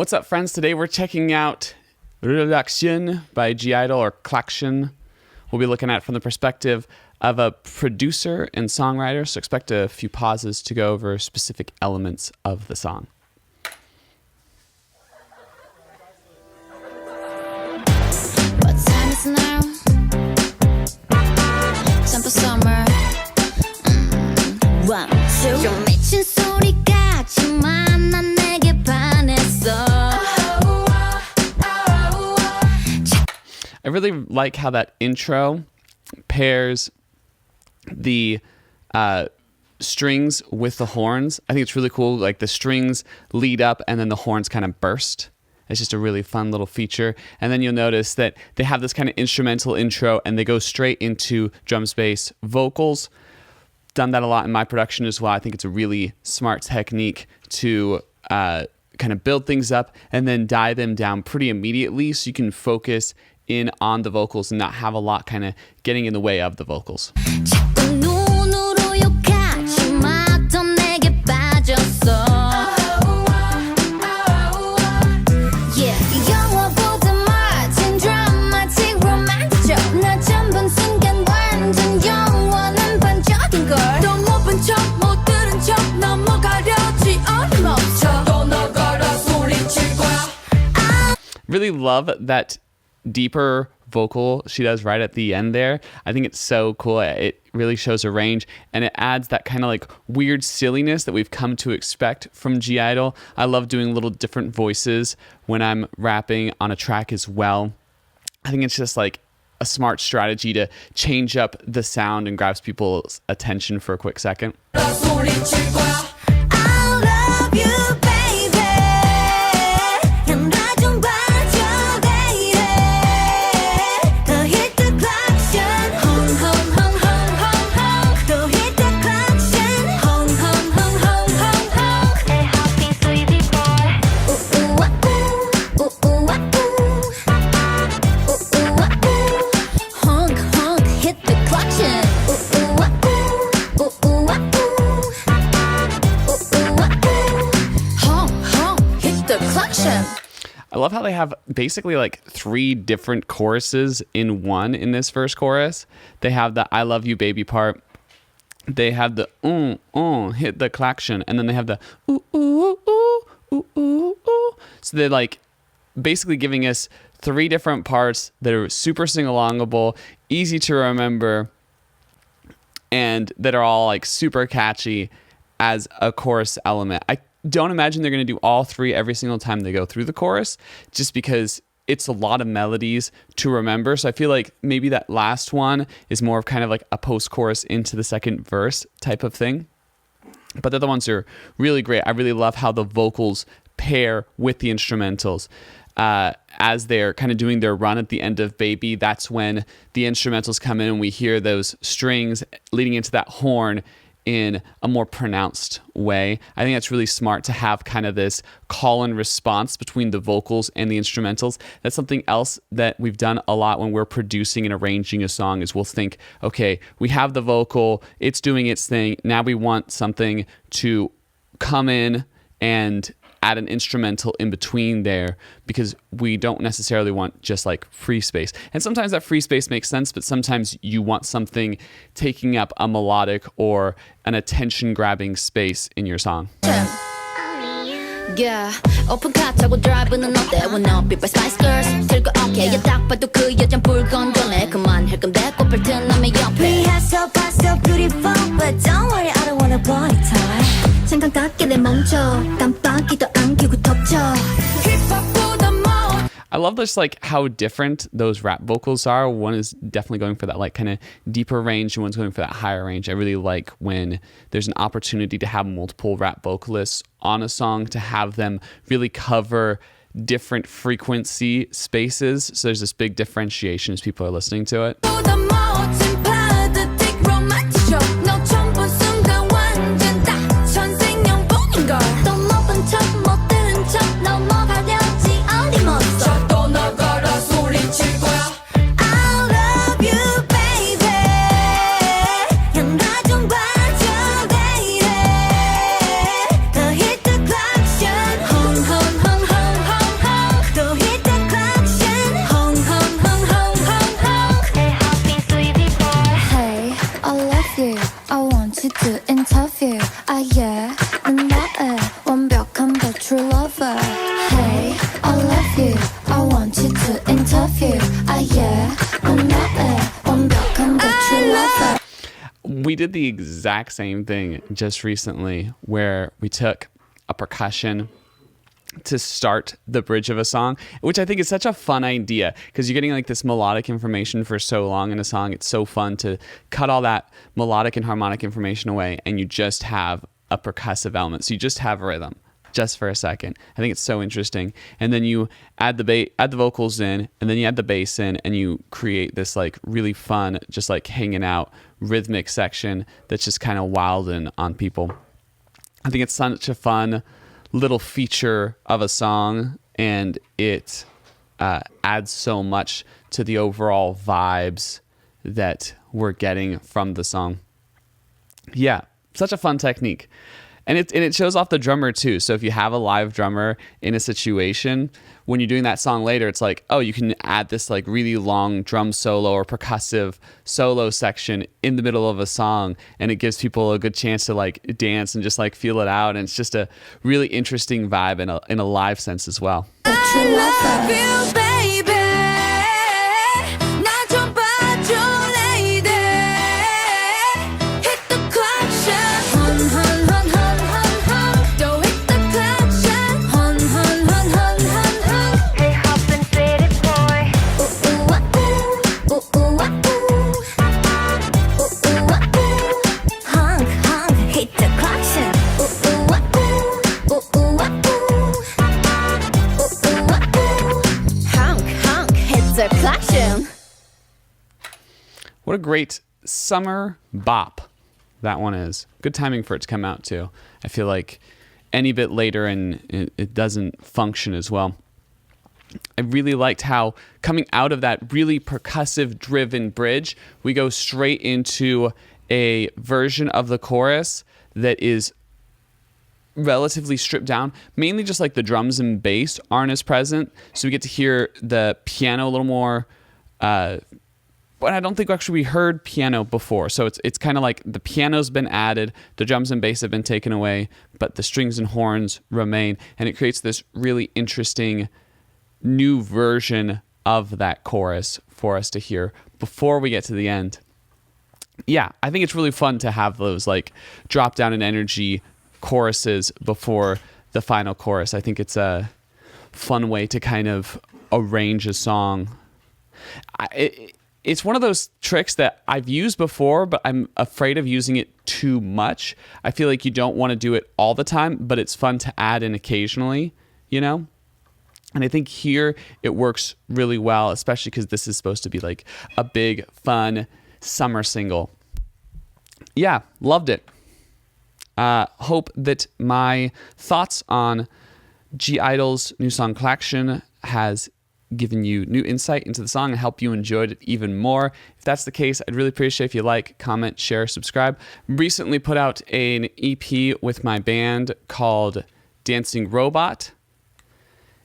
What's up, friends? Today we're checking out Klaxon by I-DLE or Klaxon. We'll be looking at it from the perspective of a producer and songwriter, so expect a few pauses to go over specific elements of the song. What time is it now? Time for summer. 1, 2. 좀 미친 소리 같지만 난 내게 반했어. I really like how that intro pairs the strings with the horns. I think it's really cool. Like the strings lead up and then the horns kind of burst. It's just a really fun little feature. And then you'll notice that they have this kind of instrumental intro and they go straight into drums, bass, vocals. Done that a lot in my production as well. I think it's a really smart technique to kind of build things up and then die them down pretty immediately so you can focus in on the vocals and not have a lot kind of getting in the way of the vocals. Really love that deeper vocal she does right at the end there. I think it's so cool. It really shows a range and it adds that kind of like weird silliness that we've come to expect from I-DLE. I love doing little different voices when I'm rapping on a track as well. I think it's just like a smart strategy to change up the sound and grabs people's attention for a quick second. I love how they have basically like 3 different choruses in one in this first chorus. They have the I love you baby part. They have the hit the Klaxon, and then they have the ooh ooh ooh ooh ooh ooh. So they're like basically giving us 3 different parts that are super sing-alongable, easy to remember, and that are all like super catchy as a chorus element. I don't imagine they're going to do all 3 every single time they go through the chorus, just because it's a lot of melodies to remember. So I feel like maybe that last one is more of kind of like a post-chorus into the second verse type of thing. But the other ones are really great. I really love how the vocals pair with the instrumentals. As they're kind of doing their run at the end of Baby, that's when the instrumentals come in and we hear those strings leading into that horn in a more pronounced way. I think that's really smart to have kind of this call and response between the vocals and the instrumentals. That's something else that we've done a lot when we're producing and arranging a song is we'll think, okay, we have the vocal, it's doing its thing. Now we want something to come in and add an instrumental in between there because we don't necessarily want just like free space. And sometimes that free space makes sense, but sometimes you want something taking up a melodic or an attention-grabbing space in your song. Yeah, open car 타고 drive는 어때? When up people Spice Girls 들고 okay. 야 딱 봐도 그 여잔 불건전해. 그만할 건데 꽃을 튼 남의 옆에. Rehearsal, so beautiful, but don't worry, I don't wanna party time. 잠깐 깎게 내 멈춰. 깜빡이도 안 켜고 덮쳐. 힙합보다 more. I love this, like how different those rap vocals are. One is definitely going for that like kind of deeper range and one's going for that higher range. I really like when there's an opportunity to have multiple rap vocalists on a song, to have them really cover different frequency spaces. So there's this big differentiation as people are listening to it. true lover. Hey, I love you. I want you to interview. Yeah, I'm not 완벽한 the true lover. We did the exact same thing just recently where we took a percussion to start the bridge of a song, which I think is such a fun idea because you're getting like this melodic information for so long in a song. It's so fun to cut all that melodic and harmonic information away and you just have a percussive element. So you just have rhythm just for a second. I think it's so interesting. And then you add the vocals in, and then you add the bass in, and you create this like really fun, just like hanging out rhythmic section that's just kind of wilding on people. I think it's such a fun little feature of a song, and it adds so much to the overall vibes that we're getting from the song. Yeah, such a fun technique. And it shows off the drummer too. So if you have a live drummer in a situation, when you're doing that song later, it's like, oh, you can add this like really long drum solo or percussive solo section in the middle of a song, and it gives people a good chance to like dance and just like feel it out. And it's just a really interesting vibe in a live sense as well. I love you, baby. Klaxon. What a great summer bop that one is. Good timing for it to come out too. I feel like any bit later and it doesn't function as well. I really liked how coming out of that really percussive driven bridge, we go straight into a version of the chorus that is relatively stripped down. Mainly just like the drums and bass aren't as present. So we get to hear the piano a little more, but I don't think actually we heard piano before. So it's kind of like the piano's been added, the drums and bass have been taken away, but the strings and horns remain. And it creates this really interesting new version of that chorus for us to hear before we get to the end. Yeah, I think it's really fun to have those like drop down in energy choruses before the final chorus. I think it's a fun way to kind of arrange a song. It's one of those tricks that I've used before, but I'm afraid of using it too much. I feel like you don't want to do it all the time, but it's fun to add in occasionally, you know? And I think here it works really well, especially because this is supposed to be like a big, fun summer single. Yeah, loved it. Hope that my thoughts on I-DLE's new song Klaxon has given you new insight into the song and help you enjoy it even more. If that's the case, I'd really appreciate if you like, comment, share, subscribe. Recently put out an EP with my band called Dancing Robot.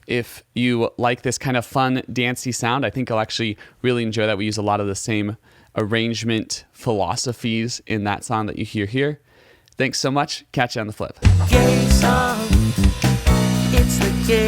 If you like this kind of fun, dancey sound, I think you'll actually really enjoy that. We use a lot of the same arrangement philosophies in that song that you hear here. Thanks so much. Catch you on the flip. Gay song. It's the gay